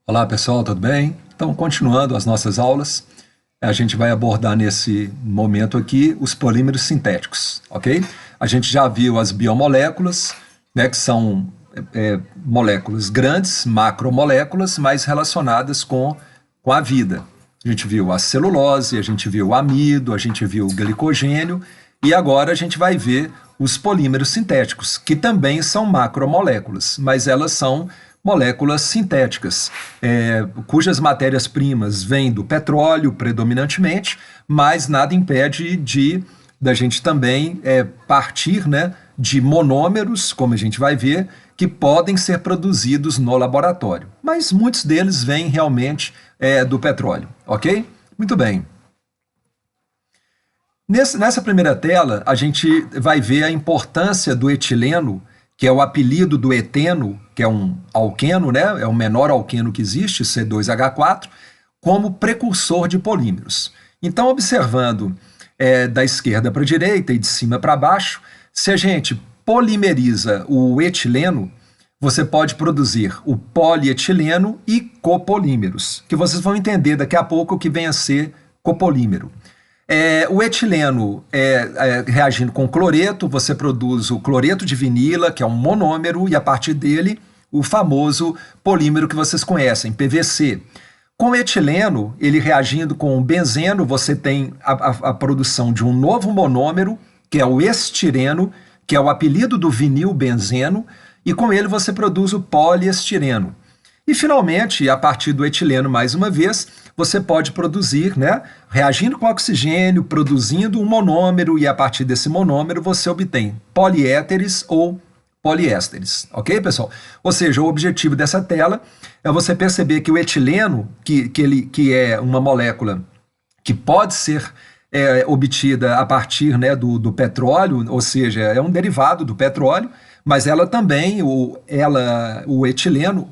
Olá pessoal, tudo bem? Então, continuando as nossas aulas, a gente vai abordar nesse momento aqui os polímeros sintéticos, ok? A gente já viu as biomoléculas, né, que são moléculas grandes, macromoléculas, mas relacionadas com a vida. A gente viu a celulose, a gente viu o amido, a gente viu o glicogênio, e agora a gente vai ver os polímeros sintéticos, que também são macromoléculas, mas elas são moléculas sintéticas, cujas matérias-primas vêm do petróleo predominantemente, mas nada impede da gente também partir, né, de monômeros, como a gente vai ver, que podem ser produzidos no laboratório. Mas muitos deles vêm realmente do petróleo, ok? Muito bem. Nessa primeira tela, a gente vai ver a importância do etileno, que é o apelido do eteno, que é um alqueno, né? É o menor alqueno que existe, C2H4, como precursor de polímeros. Então, observando da esquerda para a direita e de cima para baixo, se a gente polimeriza o etileno, você pode produzir o polietileno e copolímeros, que vocês vão entender daqui a pouco o que vem a ser copolímero. O etileno, reagindo com cloreto, você produz o cloreto de vinila, que é um monômero, e a partir dele, o famoso polímero que vocês conhecem, PVC. Com o etileno, ele reagindo com o benzeno, você tem a produção de um novo monômero, que é o estireno, que é o apelido do vinilbenzeno, e com ele você produz o poliestireno. E, finalmente, a partir do etileno, mais uma vez, você pode produzir, né, reagindo com oxigênio, produzindo um monômero, e a partir desse monômero você obtém poliéteres ou poliésteres. Ok, pessoal? Ou seja, o objetivo dessa tela é você perceber que o etileno, que é uma molécula que pode ser obtida a partir, né, do petróleo, ou seja, é um derivado do petróleo, mas ela também, o etileno,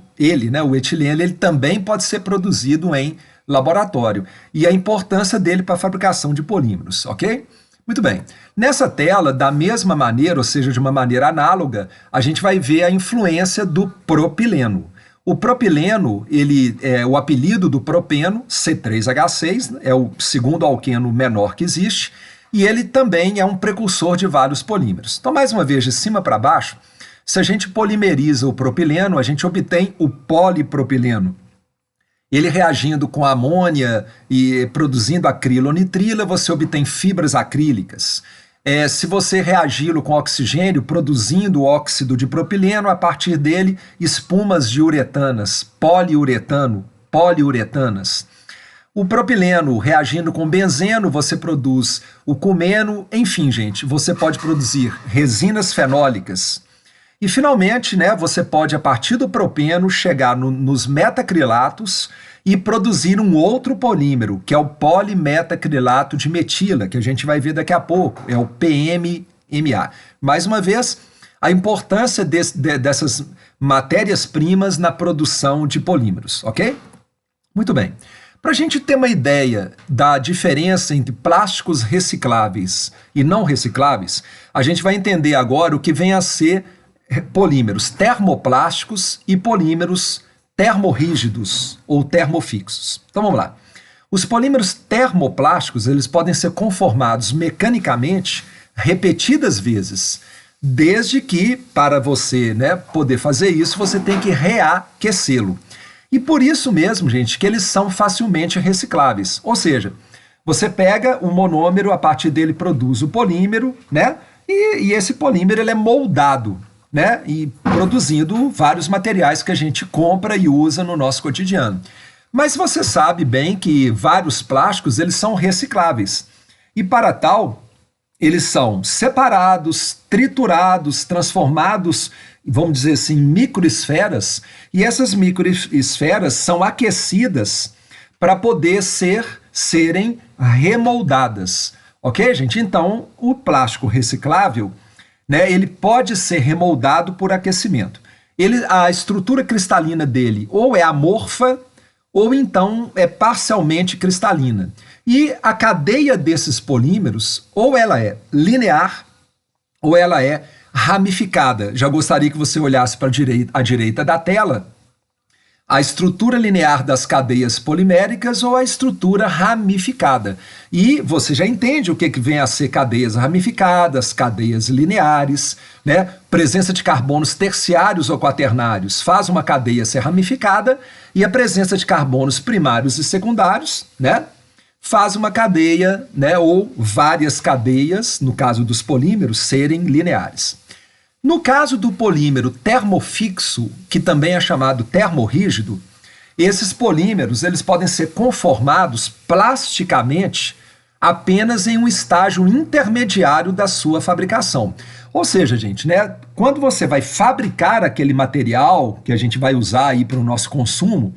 o etileno, ele também pode ser produzido em laboratório. E a importância dele para a fabricação de polímeros, ok? Muito bem. Nessa tela, da mesma maneira, ou seja, de uma maneira análoga, a gente vai ver a influência do propileno. O propileno, o apelido do propeno, C3H6, é o segundo alqueno menor que existe, e ele também é um precursor de vários polímeros. Então, mais uma vez, de cima para baixo, se a gente polimeriza o propileno, a gente obtém o polipropileno. Ele reagindo com amônia e produzindo acrilonitrila, você obtém fibras acrílicas. Se você reagi-lo com oxigênio, produzindo óxido de propileno, a partir dele, espumas de uretanas, poliuretanas. O propileno reagindo com benzeno, você produz o cumeno, enfim, gente, você pode produzir resinas fenólicas. E, finalmente, né, você pode, a partir do propeno, chegar nos metacrilatos e produzir um outro polímero, que é o polimetacrilato de metila, que a gente vai ver daqui a pouco, é o PMMA. Mais uma vez, a importância dessas matérias-primas na produção de polímeros, ok? Muito bem. Para a gente ter uma ideia da diferença entre plásticos recicláveis e não recicláveis, a gente vai entender agora o que vem a ser polímeros termoplásticos e polímeros termorrígidos ou termofixos. Então vamos lá. Os polímeros termoplásticos, eles podem ser conformados mecanicamente repetidas vezes, desde que, para você, né, poder fazer isso, você tem que reaquecê-lo. E por isso mesmo, gente, que eles são facilmente recicláveis. Ou seja, você pega o monômero, a partir dele produz o polímero, né? E esse polímero ele é moldado, né? E produzindo vários materiais que a gente compra e usa no nosso cotidiano. Mas você sabe bem que vários plásticos eles são recicláveis. E para tal, eles são separados, triturados, transformados, vamos dizer assim, em microesferas, e essas microesferas são aquecidas para poder serem remoldadas. Ok, gente? Então, o plástico reciclável, né, ele pode ser remoldado por aquecimento. A estrutura cristalina dele ou é amorfa, ou então é parcialmente cristalina. E a cadeia desses polímeros, ou ela é linear, ou ela é ramificada. Já gostaria que você olhasse para a direita da tela A estrutura linear das cadeias poliméricas ou a estrutura ramificada. E você já entende o que vem a ser cadeias ramificadas, cadeias lineares, né? Presença de carbonos terciários ou quaternários faz uma cadeia ser ramificada e a presença de carbonos primários e secundários, né, faz uma cadeia, né, ou várias cadeias, no caso dos polímeros, serem lineares. No caso do polímero termofixo, que também é chamado termorrígido, esses polímeros eles podem ser conformados plasticamente apenas em um estágio intermediário da sua fabricação. Ou seja, gente, né, quando você vai fabricar aquele material que a gente vai usar aí para o nosso consumo,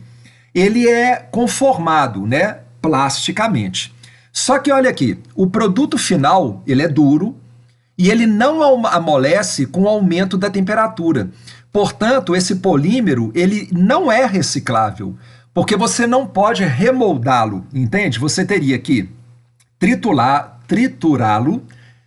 ele é conformado, né, plasticamente. Só que olha aqui, o produto final ele é duro, e ele não amolece com o aumento da temperatura. Portanto, esse polímero ele não é reciclável, porque você não pode remoldá-lo, entende? Você teria que triturá-lo,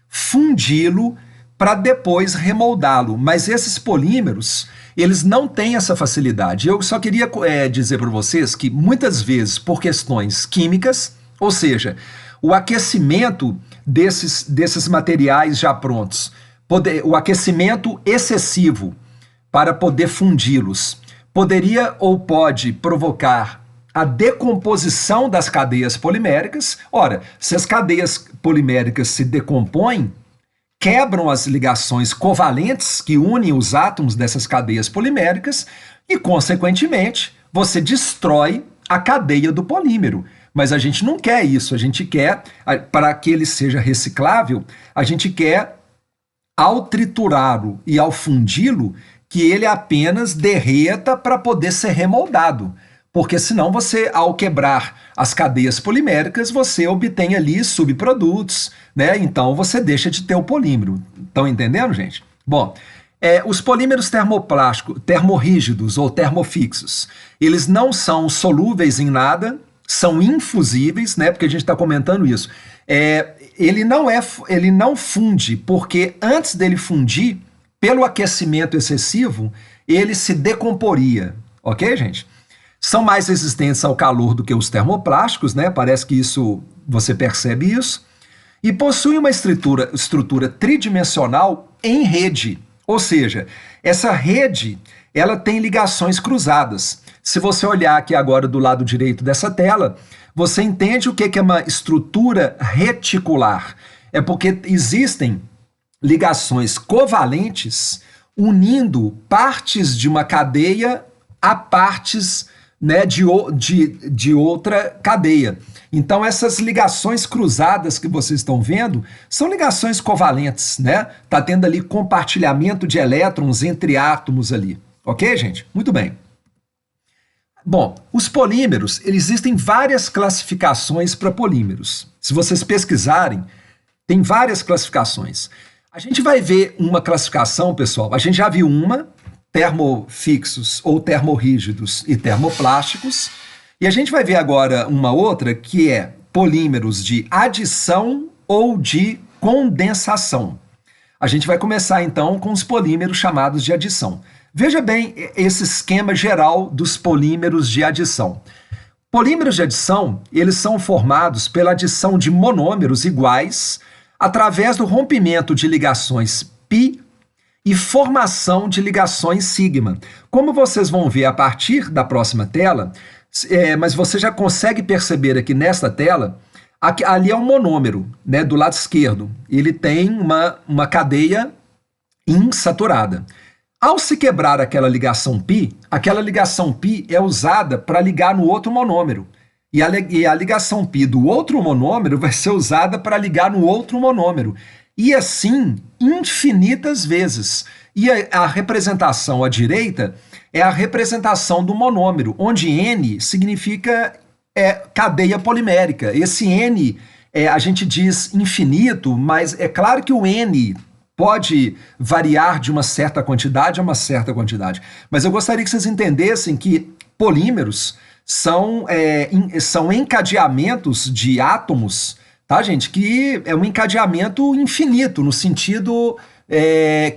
fundi-lo, para depois remoldá-lo. Mas esses polímeros, eles não têm essa facilidade. Eu só queria dizer para vocês que muitas vezes, por questões químicas, ou seja, o aquecimento desses materiais já prontos, o aquecimento excessivo para poder fundi-los, poderia ou pode provocar a decomposição das cadeias poliméricas. Ora, se as cadeias poliméricas se decompõem, quebram as ligações covalentes que unem os átomos dessas cadeias poliméricas e, consequentemente, você destrói a cadeia do polímero. Mas a gente não quer isso, a gente quer, para que ele seja reciclável, a gente quer, ao triturá-lo e ao fundi-lo, que ele apenas derreta para poder ser remoldado. Porque senão você, ao quebrar as cadeias poliméricas, você obtém ali subprodutos, né? Então você deixa de ter o polímero. Estão entendendo, gente? Bom, os polímeros termorrígidos ou termofixos, eles não são solúveis em nada, são infusíveis, né? Porque a gente está comentando isso. Ele não funde, porque antes dele fundir, pelo aquecimento excessivo, ele se decomporia, ok, gente? São mais resistentes ao calor do que os termoplásticos, né? Parece que isso, você percebe isso. E possuem uma estrutura tridimensional em rede, ou seja, essa rede ela tem ligações cruzadas. Se você olhar aqui agora do lado direito dessa tela, você entende o que é uma estrutura reticular. É porque existem ligações covalentes unindo partes de uma cadeia a partes, né, de outra cadeia. Então essas ligações cruzadas que vocês estão vendo são ligações covalentes, né? Tá tendo ali compartilhamento de elétrons entre átomos ali. Ok, gente? Muito bem. Bom, os polímeros, existem várias classificações para polímeros. Se vocês pesquisarem, tem várias classificações. A gente vai ver uma classificação, pessoal, a gente já viu uma, termofixos ou termorrígidos e termoplásticos, e a gente vai ver agora uma outra que é polímeros de adição ou de condensação. A gente vai começar então com os polímeros chamados de adição. Veja bem esse esquema geral dos polímeros de adição. Polímeros de adição, eles são formados pela adição de monômeros iguais através do rompimento de ligações π e formação de ligações sigma. Como vocês vão ver a partir da próxima tela, mas você já consegue perceber aqui nesta tela, ali é um monômero, né, do lado esquerdo. Ele tem uma cadeia insaturada. Ao se quebrar aquela ligação π é usada para ligar no outro monômero. E a ligação π do outro monômero vai ser usada para ligar no outro monômero. E assim, infinitas vezes. E a representação à direita é a representação do monômero, onde N significa cadeia polimérica. Esse N, a gente diz infinito, mas é claro que o N pode variar de uma certa quantidade a uma certa quantidade. Mas eu gostaria que vocês entendessem que polímeros são encadeamentos de átomos, tá, gente? Que é um encadeamento infinito, no sentido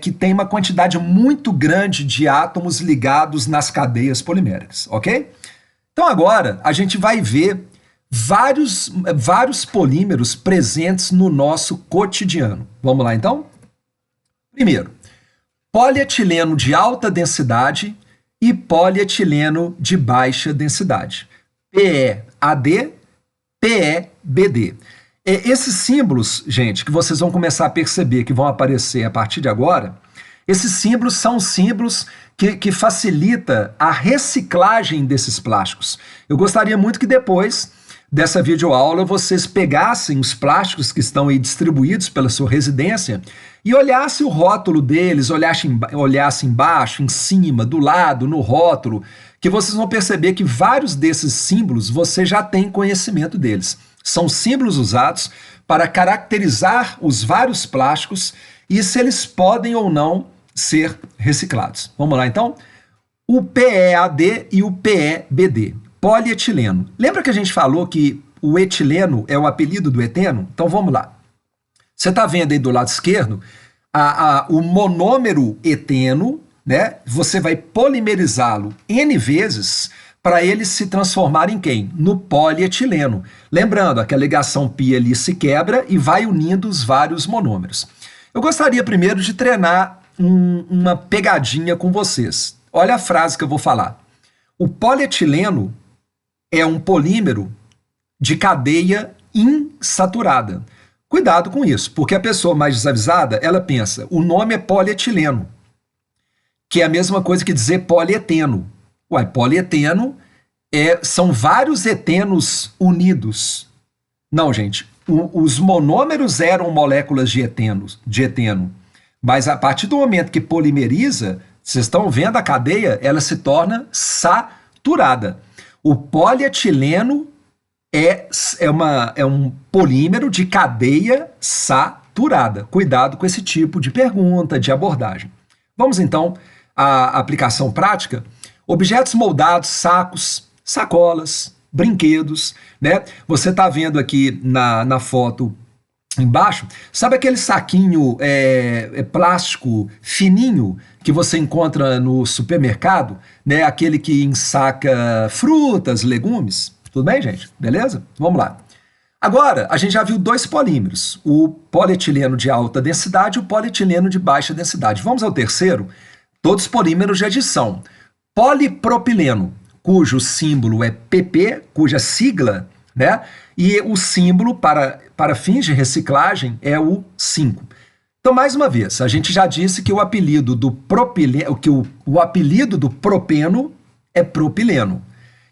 que tem uma quantidade muito grande de átomos ligados nas cadeias poliméricas, ok? Então agora a gente vai ver vários polímeros presentes no nosso cotidiano. Vamos lá então? Primeiro, polietileno de alta densidade e polietileno de baixa densidade. PEAD, PEBD. Esses símbolos, gente, que vocês vão começar a perceber que vão aparecer a partir de agora, esses símbolos são símbolos que facilita a reciclagem desses plásticos. Eu gostaria muito que depois dessa videoaula vocês pegassem os plásticos que estão aí distribuídos pela sua residência e olhassem o rótulo deles, olhassem embaixo, em cima, do lado, no rótulo, que vocês vão perceber que vários desses símbolos você já tem conhecimento deles. São símbolos usados para caracterizar os vários plásticos e se eles podem ou não ser reciclados. Vamos lá então? O PEAD e o PEBD. Polietileno. Lembra que a gente falou que o etileno é o apelido do eteno? Então vamos lá. Você está vendo aí do lado esquerdo o monômero eteno, né? Você vai polimerizá-lo N vezes para ele se transformar em quem? No polietileno. Lembrando, que a ligação π ali se quebra e vai unindo os vários monômeros. Eu gostaria primeiro de treinar uma pegadinha com vocês. Olha a frase que eu vou falar. O polietileno é um polímero de cadeia insaturada. Cuidado com isso, porque a pessoa mais desavisada, ela pensa, o nome é polietileno, que é a mesma coisa que dizer polieteno. Ué, polieteno são vários etenos unidos. Não, gente, os monômeros eram moléculas de eteno, mas a partir do momento que polimeriza, vocês estão vendo a cadeia, ela se torna saturada. O polietileno é um polímero de cadeia saturada. Cuidado com esse tipo de pergunta, de abordagem. Vamos então à aplicação prática. Objetos moldados, sacos, sacolas, brinquedos, né? Você está vendo aqui na foto embaixo, sabe aquele saquinho plástico fininho que você encontra no supermercado, né? Aquele que ensaca frutas, legumes. Tudo bem, gente? Beleza? Vamos lá. Agora, a gente já viu dois polímeros, o polietileno de alta densidade e o polietileno de baixa densidade. Vamos ao terceiro, todos polímeros de adição. Polipropileno, cujo símbolo é PP, cuja sigla, né? E o símbolo para fins de reciclagem é o 5. Então, mais uma vez, a gente já disse que o apelido do propileno, o apelido do propeno é propileno.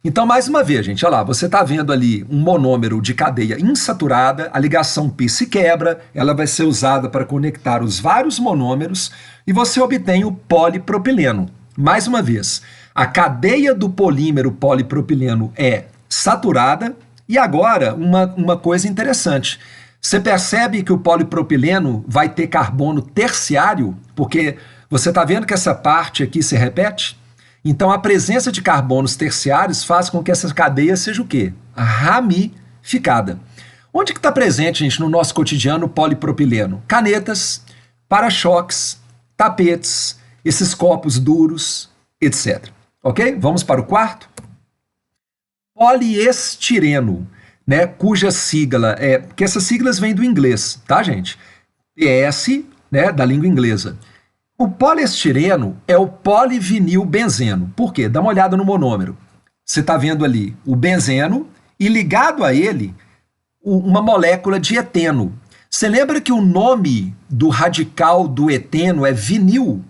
Então, mais uma vez, gente, olha lá, você está vendo ali um monômero de cadeia insaturada, a ligação π se quebra, ela vai ser usada para conectar os vários monômeros e você obtém o polipropileno. Mais uma vez, a cadeia do polímero polipropileno é saturada e agora uma coisa interessante. Você percebe que o polipropileno vai ter carbono terciário, porque você está vendo que essa parte aqui se repete? Então, a presença de carbonos terciários faz com que essa cadeia seja o quê? Ramificada. Onde que está presente, gente, no nosso cotidiano o polipropileno? Canetas, para-choques, tapetes, esses copos duros, etc. Ok? Vamos para o quarto. Poliestireno, né, cuja sigla porque essas siglas vêm do inglês, tá, gente? PS, né, da língua inglesa. O poliestireno é o polivinilbenzeno. Por quê? Dá uma olhada no monômero. Você está vendo ali o benzeno e ligado a ele uma molécula de eteno. Você lembra que o nome do radical do eteno é vinil?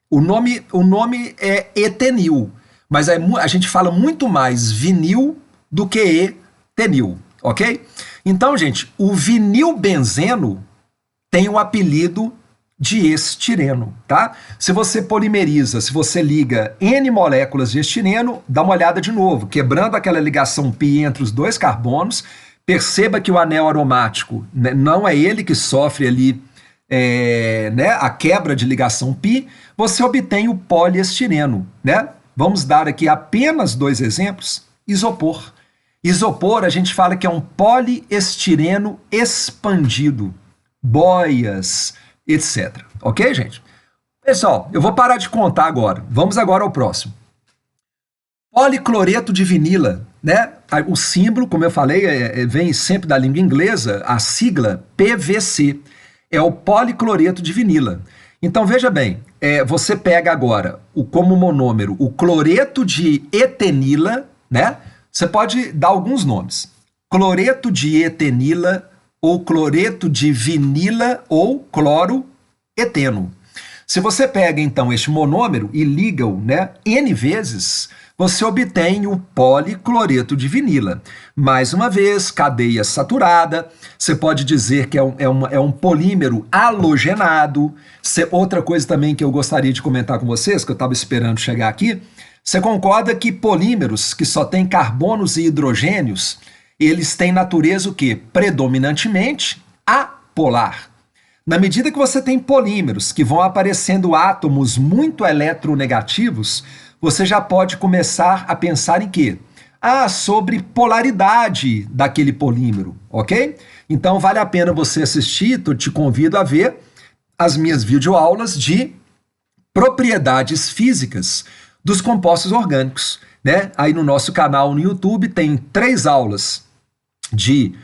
O nome é etenil, mas a gente fala muito mais vinil do que etenil, ok? Então, gente, o vinilbenzeno tem o apelido de estireno, tá? Se você polimeriza, se você liga N moléculas de estireno, dá uma olhada de novo, quebrando aquela ligação π entre os dois carbonos, perceba que o anel aromático, né, não é ele que sofre ali né, a quebra de ligação π, você obtém o poliestireno, né? Vamos dar aqui apenas dois exemplos. Isopor. Isopor, a gente fala que é um poliestireno expandido. Boias, etc. Ok, gente? Pessoal, eu vou parar de contar agora. Vamos agora ao próximo. Policloreto de vinila, né? O símbolo, como eu falei, vem sempre da língua inglesa, a sigla PVC, é o policloreto de vinila. Então, veja bem, você pega agora, como monômero, o cloreto de etenila, né? Você pode dar alguns nomes. Cloreto de etenila, ou cloreto de vinila, ou cloroeteno. Se você pega, então, este monômero e liga-o, né, N vezes, você obtém o policloreto de vinila. Mais uma vez, cadeia saturada, você pode dizer que é um polímero halogenado. Outra coisa também que eu gostaria de comentar com vocês, que eu estava esperando chegar aqui, você concorda que polímeros que só têm carbonos e hidrogênios, eles têm natureza o quê? Predominantemente apolar. Na medida que você tem polímeros que vão aparecendo átomos muito eletronegativos, você já pode começar a pensar em quê? Sobre polaridade daquele polímero, ok? Então vale a pena você assistir, eu te convido a ver as minhas videoaulas de propriedades físicas dos compostos orgânicos, né? Aí no nosso canal no YouTube tem 3 aulas de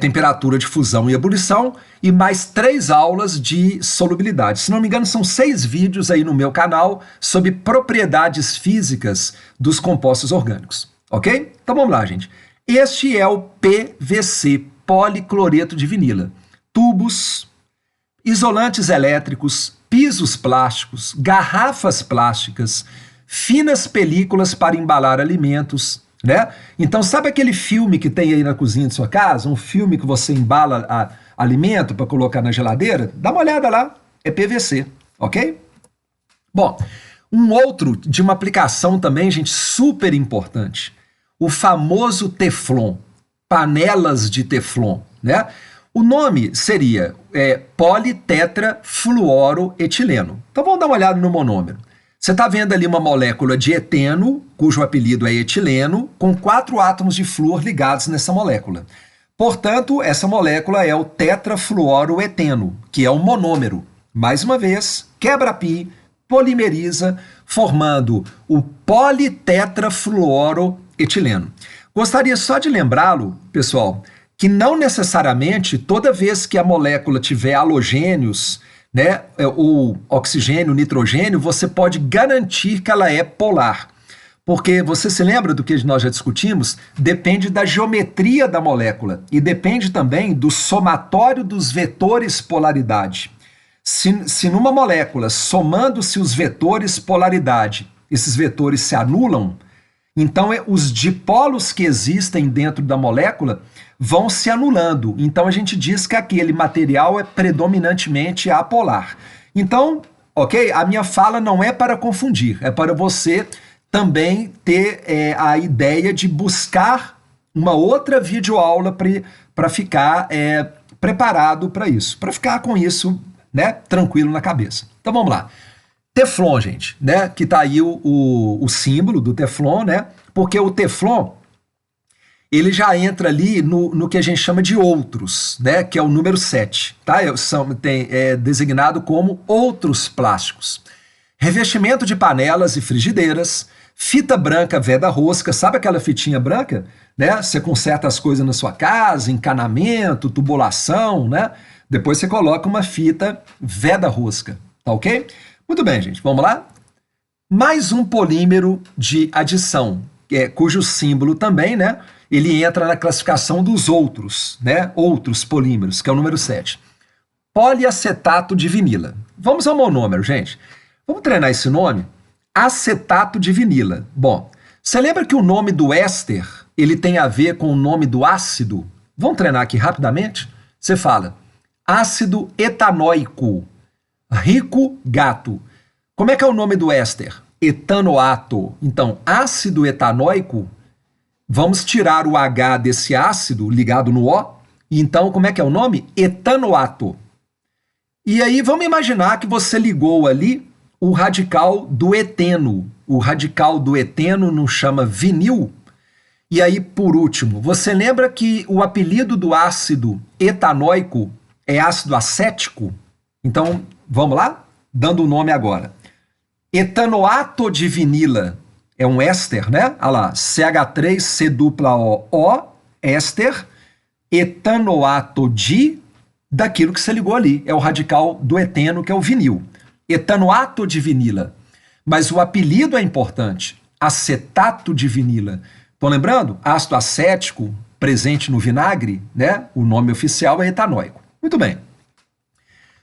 temperatura de fusão e ebulição e mais 3 aulas de solubilidade. Se não me engano, são 6 vídeos aí no meu canal sobre propriedades físicas dos compostos orgânicos, ok? Então vamos lá, gente. Este é o PVC, policloreto de vinila. Tubos, isolantes elétricos, pisos plásticos, garrafas plásticas, finas películas para embalar alimentos, né? Então, sabe aquele filme que tem aí na cozinha de sua casa? Um filme que você embala alimento para colocar na geladeira? Dá uma olhada lá, é PVC, ok? Bom, um outro de uma aplicação também, gente, super importante. O famoso Teflon, panelas de Teflon, né? O nome seria politetrafluoroetileno. Então, vamos dar uma olhada no monômero. Você está vendo ali uma molécula de eteno, cujo apelido é etileno, com 4 átomos de flúor ligados nessa molécula. Portanto, essa molécula é o tetrafluoroeteno, que é um monômero. Mais uma vez, quebra pi, polimeriza, formando o politetrafluoroetileno. Gostaria só de lembrá-lo, pessoal, que não necessariamente toda vez que a molécula tiver halogênios, né, o oxigênio, o nitrogênio, você pode garantir que ela é polar. Porque você se lembra do que nós já discutimos? Depende da geometria da molécula e depende também do somatório dos vetores polaridade. Se numa molécula, somando-se os vetores polaridade, esses vetores se anulam, então os dipolos que existem dentro da molécula vão se anulando. Então a gente diz que aquele material é predominantemente apolar. Então, ok? A minha fala não é para confundir, é para você também ter a ideia de buscar uma outra videoaula para ficar preparado para isso, para ficar com isso, né, tranquilo na cabeça. Então vamos lá. Teflon, gente, né? Que tá aí o símbolo do Teflon, né? Porque o Teflon ele já entra ali no que a gente chama de outros, né? Que é o número 7, tá? É designado como outros plásticos. Revestimento de panelas e frigideiras, fita branca veda-rosca, sabe aquela fitinha branca? Né? Você conserta as coisas na sua casa, encanamento, tubulação, né? Depois você coloca uma fita veda-rosca, tá ok? Muito bem, gente, vamos lá? Mais um polímero de adição, cujo símbolo também, né? Ele entra na classificação dos outros, né? Outros polímeros, que é o número 7. Poliacetato de vinila. Vamos ao monômero, gente. Vamos treinar esse nome? Acetato de vinila. Bom, você lembra que o nome do éster, ele tem a ver com o nome do ácido? Vamos treinar aqui rapidamente? Você fala ácido etanóico, rico gato. Como é que é o nome do éster? Etanoato. Então, ácido etanóico, vamos tirar o H desse ácido ligado no O, e então como é que é o nome? Etanoato. E aí vamos imaginar que você ligou ali o radical do eteno. O radical do eteno nos chama vinil. E aí, por último, você lembra que o apelido do ácido etanóico é ácido acético? Então, vamos lá? Dando o nome agora. Etanoato de vinila é um éster, né? Olha lá, CH3C O, éster, etanoato de, daquilo que você ligou ali. É o radical do eteno, que é o vinil. Etanoato de vinila. Mas o apelido é importante. Acetato de vinila. Estão lembrando? Ácido acético presente no vinagre, né? O nome oficial é etanóico. Muito bem.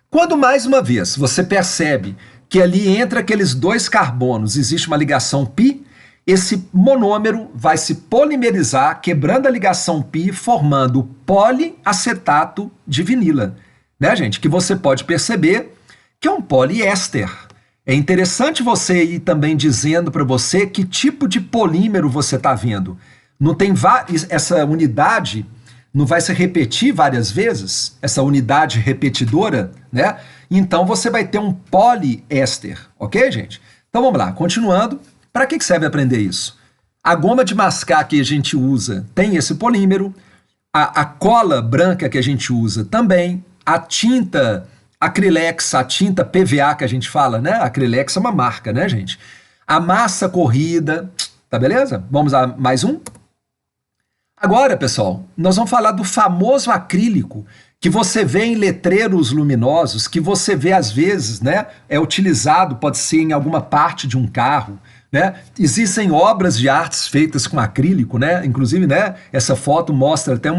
Quando, mais uma vez, você percebe que ali entre aqueles dois carbonos existe uma ligação π, esse monômero vai se polimerizar, quebrando a ligação π, formando poliacetato de vinila. Né, gente? Que você pode perceber que é um poliéster. É interessante você ir também dizendo para você que tipo de polímero você está vendo. Não tem essa unidade não vai se repetir várias vezes, essa unidade repetidora, né? Então você vai ter um poliéster, ok, gente? Então vamos lá, continuando. Para que serve aprender isso? A goma de mascar que a gente usa tem esse polímero, a cola branca que a gente usa também, a tinta Acrylex, a tinta PVA que a gente fala, né? Acrylex é uma marca, né, gente? A massa corrida, tá beleza? Vamos a mais um? Agora, pessoal, nós vamos falar do famoso acrílico que você vê em letreiros luminosos, que você vê às vezes, né? É utilizado, pode ser em alguma parte de um carro, né? Existem obras de artes feitas com acrílico, né? Inclusive, né? Essa foto mostra até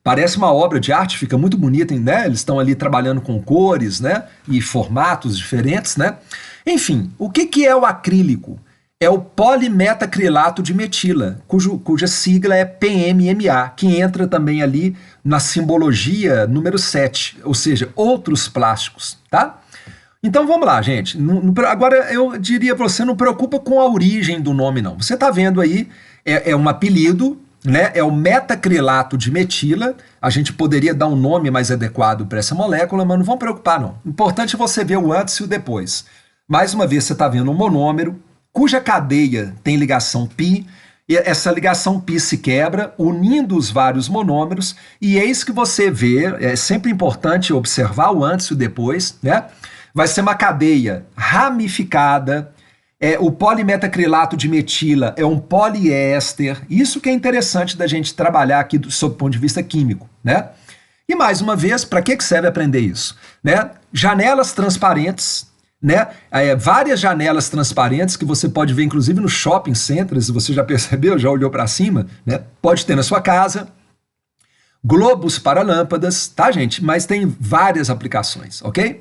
parece uma obra de arte, fica muito bonita, né? Eles estão ali trabalhando com cores, né? E formatos diferentes, né? Enfim, o que é o acrílico? É o polimetacrilato de metila, cuja sigla é PMMA, que entra também ali na simbologia número 7, ou seja, outros plásticos, tá? Então vamos lá, gente. Agora eu diria para você, não preocupa com a origem do nome, não. Você está vendo aí, é um apelido, né? É o metacrilato de metila. A gente poderia dar um nome mais adequado para essa molécula, mas não vamos preocupar, não. Importante é você ver o antes e o depois. Mais uma vez, você está vendo um monômero, cuja cadeia tem ligação π, e essa ligação π se quebra, unindo os vários monômeros, e eis que você vê, é sempre importante observar o antes e o depois, né? Vai ser uma cadeia ramificada, o polimetacrilato de metila é um poliéster, isso que é interessante da gente trabalhar aqui sob o ponto de vista químico, né? E mais uma vez, para que serve aprender isso? Né? Janelas transparentes, né? Várias janelas transparentes que você pode ver inclusive no shopping centers, você já percebeu, já olhou para cima, né? Pode ter na sua casa, globos para lâmpadas, tá, gente? Mas tem várias aplicações, ok?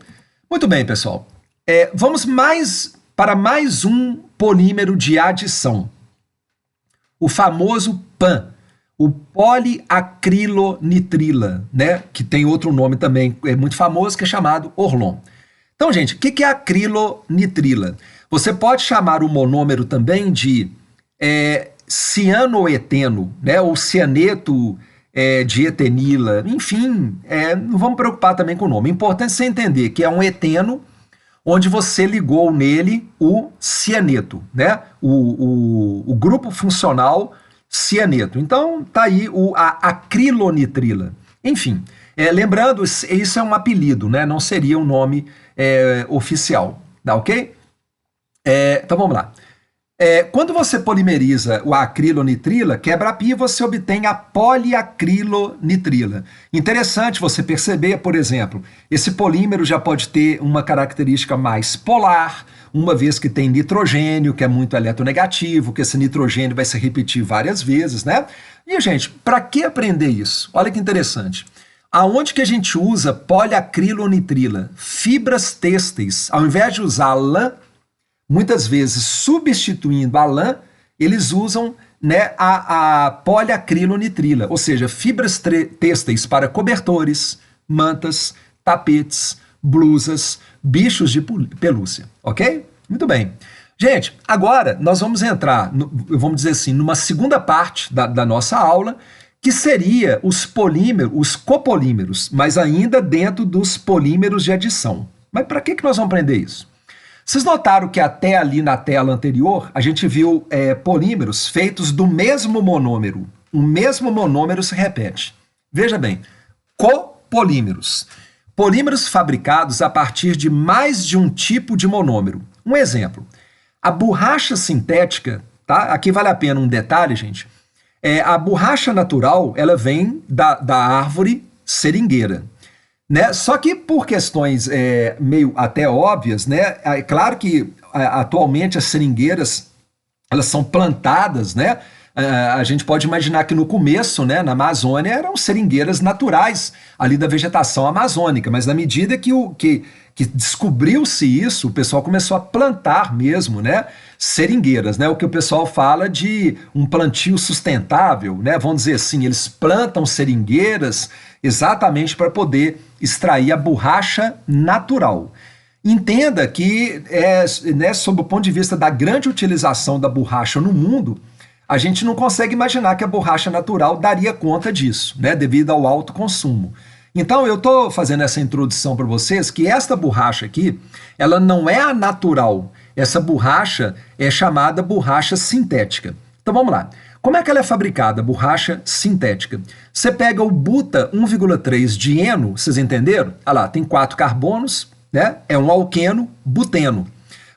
Muito bem, pessoal. Vamos para mais um polímero de adição, o famoso PAN, o poliacrilonitrila, né? Que tem outro nome também, é muito famoso, que é chamado Orlon. Então, gente, o que é acrilonitrila? Você pode chamar o monômero também de cianoeteno, né? Ou cianeto de etenila, enfim, não vamos preocupar também com o nome. É importante você entender que é um eteno onde você ligou nele o cianeto, né? O grupo funcional cianeto. Então, tá aí a acrilonitrila. Enfim, lembrando, isso é um apelido, né? Não seria um nome oficial, tá ok? Então vamos lá. Quando você polimeriza o acrilonitrila, quebra a π, você obtém a poliacrilonitrila. Interessante você perceber, por exemplo, esse polímero já pode ter uma característica mais polar, uma vez que tem nitrogênio, que é muito eletronegativo, que esse nitrogênio vai se repetir várias vezes, né? E, gente, para que aprender isso? Olha que interessante. Aonde que a gente usa poliacrilonitrila? Fibras têxteis. Ao invés de usar lã, muitas vezes substituindo a lã, eles usam, né, a poliacrilonitrila, ou seja, fibras têxteis para cobertores, mantas, tapetes, blusas, bichos de pelúcia, ok? Muito bem. Gente, agora nós vamos entrar, vamos dizer assim, numa segunda parte da nossa aula, que seria os polímeros, os copolímeros, mas ainda dentro dos polímeros de adição. Mas para que nós vamos aprender isso? Vocês notaram que até ali na tela anterior, a gente viu polímeros feitos do mesmo monômero. O mesmo monômero se repete. Veja bem, copolímeros. polímeros fabricados a partir de mais de um tipo de monômero. Um exemplo, a borracha sintética, tá? Aqui vale a pena um detalhe, gente. A borracha natural, ela vem da árvore seringueira, né? Só que por questões meio até óbvias, né? É claro que atualmente as seringueiras, elas são plantadas, né? A gente pode imaginar que no começo, né, na Amazônia, eram seringueiras naturais ali da vegetação amazônica, mas na medida que descobriu-se isso, o pessoal começou a plantar mesmo, né, seringueiras, né, o que o pessoal fala de um plantio sustentável, né, vamos dizer assim, eles plantam seringueiras exatamente para poder extrair a borracha natural. Entenda que, né, sob o ponto de vista da grande utilização da borracha no mundo, a gente não consegue imaginar que a borracha natural daria conta disso, né, devido ao alto consumo. Então eu estou fazendo essa introdução para vocês que esta borracha aqui, ela não é a natural. Essa borracha é chamada borracha sintética. Então vamos lá. Como é que ela é fabricada, borracha sintética? Você pega o buta 1,3 dieno, vocês entenderam? Olha lá, tem 4 carbonos, né? É um alqueno, buteno.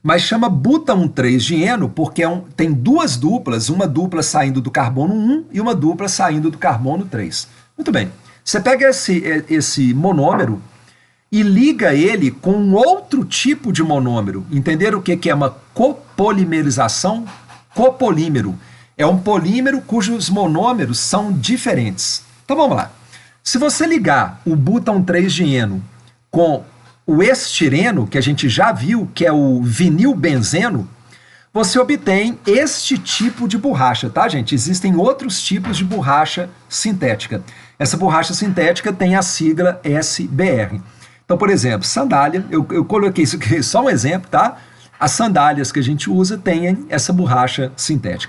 Mas chama buta 1,3 dieno porque tem duas duplas, uma dupla saindo do carbono 1 e uma dupla saindo do carbono 3. Muito bem. Você pega esse monômero e liga ele com um outro tipo de monômero. Entenderam o que é uma copolimerização? Copolímero. É um polímero cujos monômeros são diferentes. Então vamos lá. Se você ligar o buta 1,3 dieno com o estireno, que a gente já viu, que é o vinilbenzeno, você obtém este tipo de borracha, tá, gente? Existem outros tipos de borracha sintética. Essa borracha sintética tem a sigla SBR. Então, por exemplo, sandália, eu coloquei isso aqui só um exemplo, tá? As sandálias que a gente usa têm essa borracha sintética.